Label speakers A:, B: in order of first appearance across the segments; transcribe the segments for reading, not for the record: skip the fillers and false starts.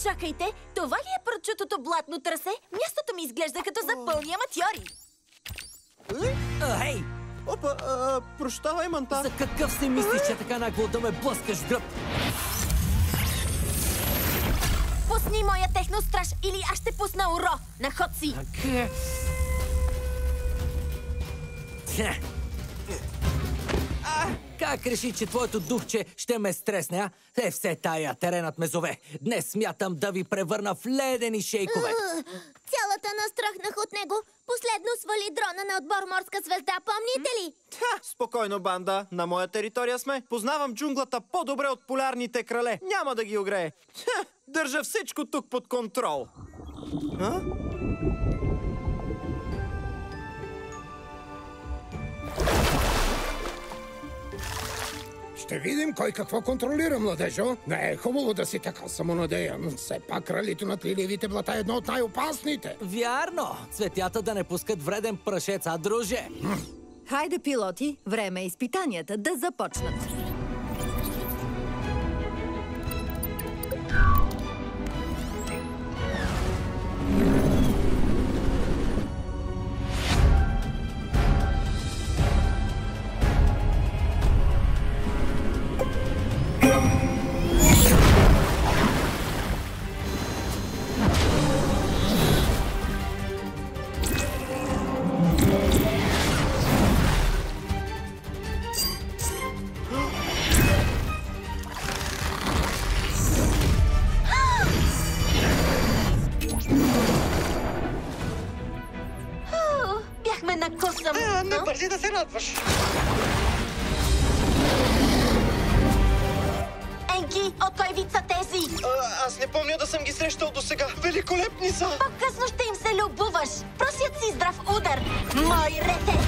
A: Чакайте, това ли е прочутото блатно трасе? Мястото ми изглежда като за пълни аматьори.
B: Хей!
C: Опа, прощавай, Манта.
B: За какъв си мислиш, че така нагло да ме блъскаш в гръб?
A: Пусни моя техностраж или аз ще пусна Уро. На ход си!
B: Как реши, че твоето духче ще ме стресне, а? Все тая, теренът ме зове. Днес смятам да ви превърна в ледени шейкове.
D: Цялата настрахнах от него. Последно свали дрона на отбор Морска звезда, помните ли?
C: Спокойно, банда. На моя територия сме. Познавам джунглата по-добре от полярните крале. Няма да ги огрее. Държа всичко тук под контрол.
E: Ще видим кой какво контролира, младежо. Не е хубаво да си така самонадеян. Все пак кралито на триливите блата е едно от най-опасните.
B: Вярно! Цветята да не пускат вреден прашец, а, друже?
F: Хайде, пилоти, време е изпитанията да започнат.
A: Бяхме на косъм.
G: Не бързи да се радваш.
A: Енки, от кой вид са тези?
G: Аз не помня да съм ги срещал до сега. Великолепни са!
A: По-късно ще им се любоваш. Просят си здрав удар. Мой рете!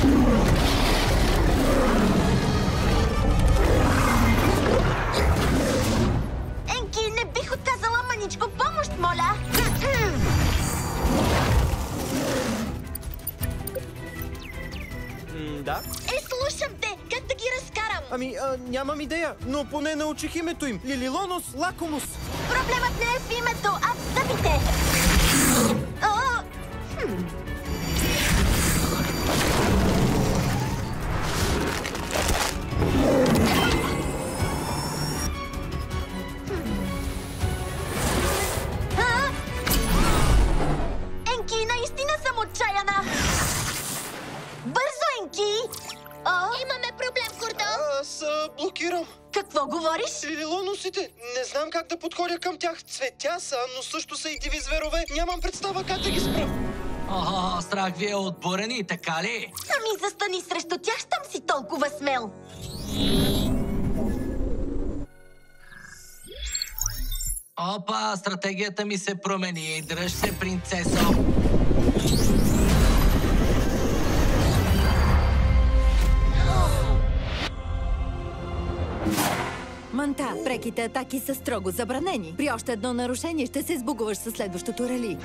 A: Енки, не бих отказала мъничко помощ, моля.
C: Да?
A: Слушам те! Как да ги разкарам?
C: Нямам идея, но поне научих името им. Лилилонус лакомус.
A: Проблемът не е в името, а в зъбите! Енки, наистина съм отчаяна! Бързо, Енки!
D: Имаме проблем, Курто.
G: Аз блокирам.
A: Какво говориш?
G: Лилилонусите. Не знам как да подходя към тях. Цветя са, но също са и диви зверове. Нямам представа как да ги спра.
B: Страх ви е от бурени, така ли?
A: Застани срещу тях, щом си толкова смел.
B: Опа, стратегията ми се промени. Дръж се, принцесо.
F: Манта, преките атаки са строго забранени. При още едно нарушение ще се сбугуваш със следващото рали.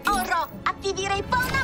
A: Оро, активирай пълна